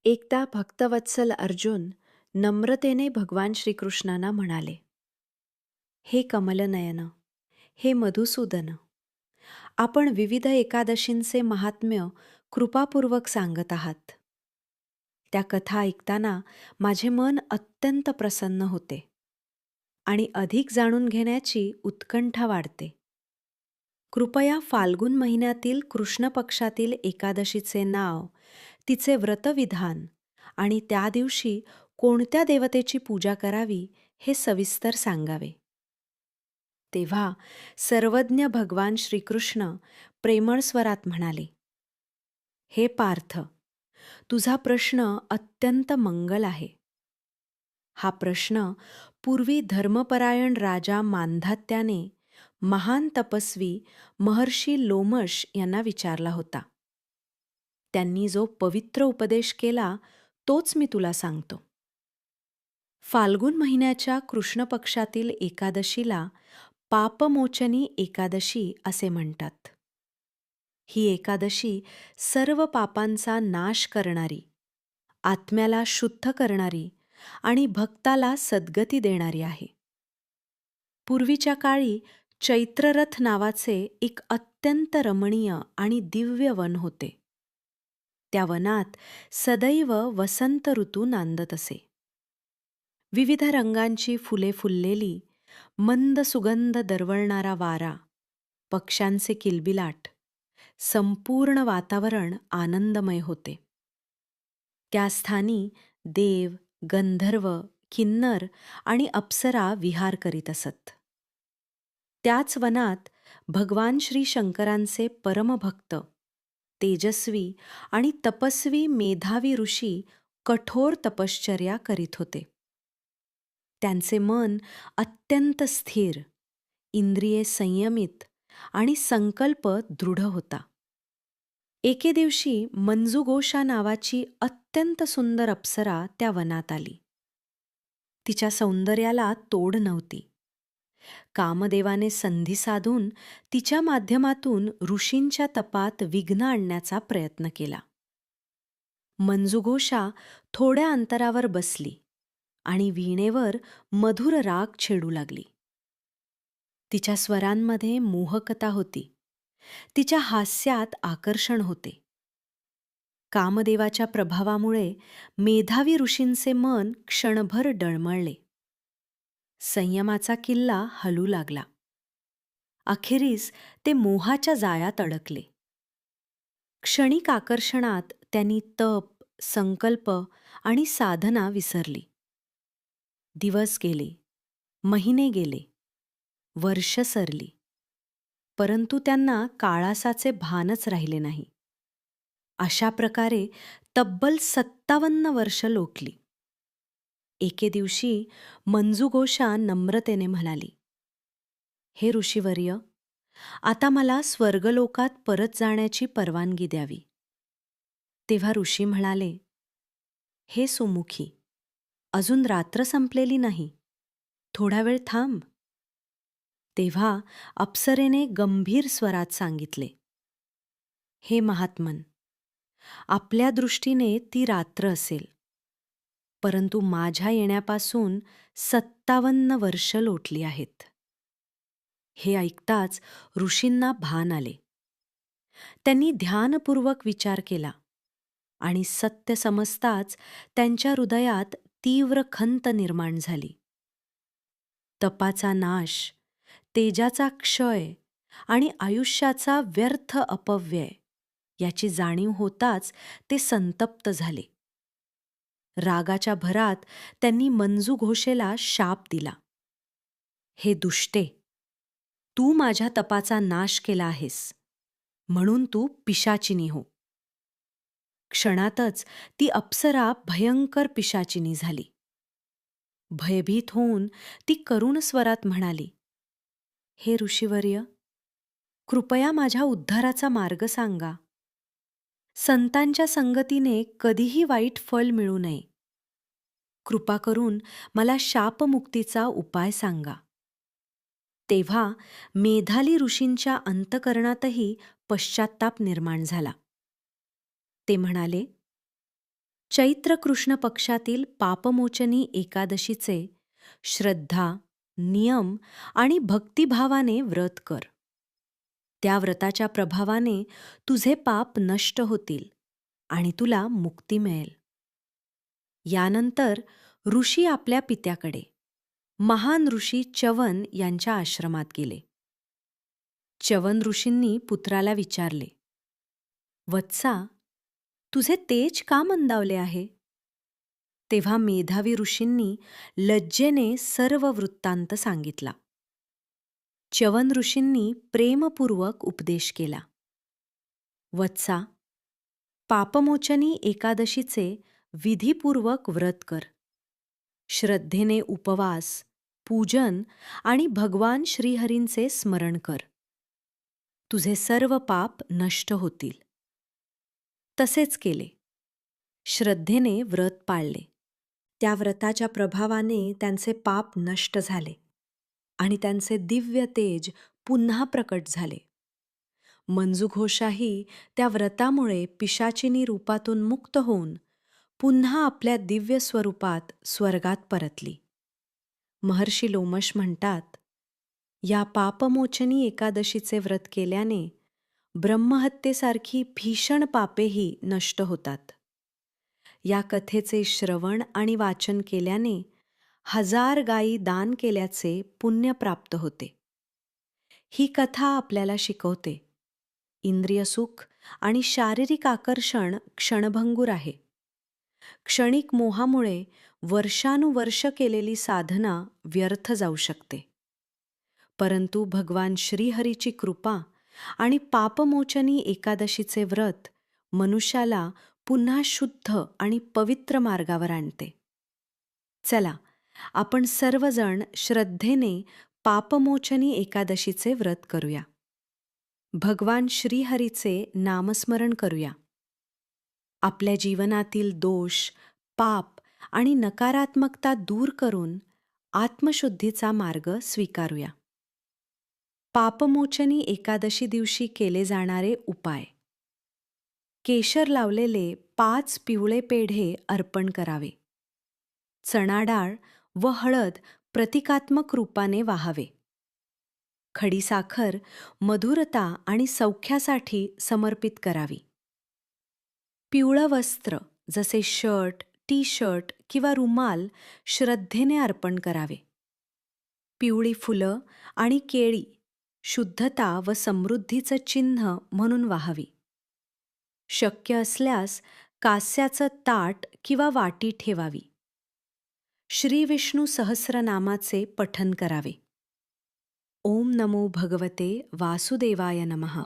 एकदा भक्तवत्सल अर्जुन नम्रतेने भगवान श्रीकृष्णांना म्हणाले, हे कमलनयन, हे मधुसूदन, आपण विविध एकादशींचे महात्म्य कृपापूर्वक सांगत आहात. त्या कथा ऐकताना माझे मन अत्यंत प्रसन्न होते आणि अधिक जाणून घेण्याची उत्कंठा वाढते. कृपया फाल्गुन महिन्यातील कृष्ण पक्षातील एकादशीचे नाव, तिचे व्रतविधान आणि त्या दिवशी कोणत्या देवतेची पूजा करावी हे सविस्तर सांगावे. तेव्हा सर्वज्ञ भगवान श्रीकृष्ण प्रेमळ स्वरात म्हणाले, हे पार्थ, तुझा प्रश्न अत्यंत मंगल आहे. हा प्रश्न पूर्वी धर्मपरायण राजा मांधात्याने महान तपस्वी महर्षी लोमश यांना विचारला होता. त्यांनी जो पवित्र उपदेश केला तोच मी तुला सांगतो. फाल्गुन महिन्याच्या कृष्ण पक्षातील एकादशीला पापमोचनी एकादशी असे म्हणतात. ही एकादशी सर्व पापांचा नाश करणारी, आत्म्याला शुद्ध करणारी आणि भक्ताला सद्गती देणारी आहे. पूर्वीच्या काळी चैत्ररथ नावाचे एक अत्यंत रमणीय आणि दिव्य वन होते. त्या वनात सदैव वसंत ऋतू नांदत असे. विविध रंगांची फुले फुललेली, मंद सुगंध दरवळणारा वारा, पक्ष्यांचे किलबिलाट, संपूर्ण वातावरण आनंदमय होते. त्या स्थानी देव, गंधर्व, किन्नर आणि अप्सरा विहार करीत असत. त्याच वनात भगवान श्री शंकरांचे परमभक्त, तेजस्वी आणि तपस्वी मेधावी ऋषी कठोर तपश्चर्या करीत होते. त्यांचे मन अत्यंत स्थिर, इंद्रिये संयमित आणि संकल्प दृढ होता. एके दिवशी मंजुगोषा नावाची अत्यंत सुंदर अप्सरा त्या वनात आली. तिच्या सौंदर्याला तोड नव्हती. कामदेवाने संधी साधून तिच्या माध्यमातून ऋषींच्या तपात विघ्न आणण्याचा प्रयत्न केला. मंजुगोषा थोड्या अंतरावर बसली आणि वीणेवर मधुर राग छेडू लागली. तिच्या स्वरांमध्ये मोहकता होती. तिच्या हास्यात आकर्षण होते. कामदेवाच्या प्रभावामुळे मेधावी ऋषींचे मन क्षणभर डळमळले. संयमाचा किल्ला हलू लागला. अखेरीस ते मोहाच्या जाळ्यात अडकले. क्षणिक आकर्षणात त्यांनी तप, संकल्प आणि साधना विसरली. दिवस गेले, महिने गेले, वर्ष सरली, परंतु त्यांना काळासाचे भानच राहिले नाही. अशा प्रकारे तब्बल 57 वर्ष लोटली. एके दिवशी मंजुगोषा नम्रतेने म्हणाली, हे ऋषीवर्य, आता मला स्वर्गलोकात परत जाण्याची परवानगी द्यावी. तेव्हा ऋषी म्हणाले, हे सुमुखी, अजून रात्र संपलेली नाही, थोडा वेळ थांब. तेव्हा अप्सरेने गंभीर स्वरात सांगितले, हे महात्मन, आपल्या दृष्टीने ती रात्र असेल, परंतु माझ्या येण्यापासून 57 वर्ष लोटली आहेत. हे ऐकताच ऋषींना भान आले. त्यांनी ध्यानपूर्वक विचार केला आणि सत्य समजताच त्यांच्या हृदयात तीव्र खंत निर्माण झाली. तपाचा नाश, तेजाचा क्षय आणि आयुष्याचा व्यर्थ अपव्यय याची जाणीव होताच ते संतप्त झाले. रागाच्या भरात त्यांनी मंजुघोषेला शाप दिला, हे दुष्टे, तू माझ्या तपाचा नाश केला आहेस, म्हणून तू पिशाचिनी हो. क्षणातच ती अप्सरा भयंकर पिशाचिनी झाली. भयभीत होऊन ती करुण स्वरात म्हणाली, हे ऋषीवर्य, कृपया माझ्या उद्धाराचा मार्ग सांगा. संतांच्या संगतीने कधीही वाईट फल मिळू नये. कृपा करून मला शापमुक्तीचा उपाय सांगा. तेव्हा मेधाली ऋषींच्या अंतकरणातही पश्चात्ताप निर्माण झाला. ते म्हणाले, चैत्र कृष्ण पक्षातील पापमोचनी एकादशीचे श्रद्धा, नियम आणि भक्तिभावाने व्रत कर. त्या व्रताच्या प्रभावाने तुझे पाप नष्ट होतील आणि तुला मुक्ती मिळेल. यानंतर ऋषी आपल्या पित्याकडे, महान ऋषी च्यवन यांच्या आश्रमात गेले. च्यवन ऋषींनी पुत्राला विचारले, वत्सा, तुझे तेज का मंदावले आहे? तेव्हा मेधावी ऋषींनी लज्जेने सर्व वृत्तांत सांगितला. च्यवन ऋषींनी प्रेमपूर्वक उपदेश केला. वत्सा, पापमोचनी एकादशीचे विधीपूर्वक व्रत कर. श्रद्धेने उपवास, पूजन आणि भगवान श्रीहरींचे स्मरण कर. तुझे सर्व पाप नष्ट होतील. तसेच केले. श्रद्धेने व्रत पाळले. त्या व्रताच्या प्रभावाने त्यांचे पाप नष्ट झाले आणि त्यांचे दिव्य तेज पुन्हा प्रकट झाले. मंजुघोषाही त्या व्रतामुळे पिशाचिनी रूपातून मुक्त होऊन पुन्हा आपल्या दिव्य स्वरूपात स्वर्गात परतली. महर्षी लोमश म्हणतात, या पापमोचनी एकादशीचे व्रत केल्याने ब्रह्महत्येसारखी भीषण पापेही नष्ट होतात. या कथेचे श्रवण आणि वाचन केल्याने 1000 गायी दान केल्याचे पुण्य प्राप्त होते. ही कथा आपल्याला शिकवते, इंद्रियसुख आणि शारीरिक आकर्षण क्षणभंगूर आहे. क्षणिक मोहामुळे वर्षानुवर्ष केलेली साधना व्यर्थ जाऊ शकते. परंतु भगवान श्रीहरीची कृपा आणि पापमोचनी एकादशीचे व्रत मनुष्याला पुन्हा शुद्ध आणि पवित्र मार्गावर आणते. चला, आपण सर्वजण श्रद्धेने पापमोचनी एकादशीचे व्रत करूया. भगवान श्रीहरीचे नामस्मरण करूया. आपल्या जीवनातील दोष, पाप आणि नकारात्मकता दूर करून आत्मशुद्धीचा मार्ग स्वीकारूया. पापमोचनी एकादशी दिवशी केले जाणारे उपाय. केशर लावलेले 5 पिवळे पेढे अर्पण करावे. चणा डाळ व हळद प्रतिकात्मक रूपाने वाहावे. खडीसाखर मधुरता आणि सौख्यासाठी समर्पित करावी. पिवळं वस्त्र जसे शर्ट, टी शर्ट किंवा रुमाल श्रद्धेने अर्पण करावे. पिवळी फुलं आणि केळी शुद्धता व समृद्धीचं चिन्ह म्हणून वाहावी. शक्य असल्यास कास्याचं ताट किंवा वाटी ठेवावी. श्री विष्णू सहस्रनामाचे पठन करावे. ओम नमो भगवते वासुदेवाय नमः.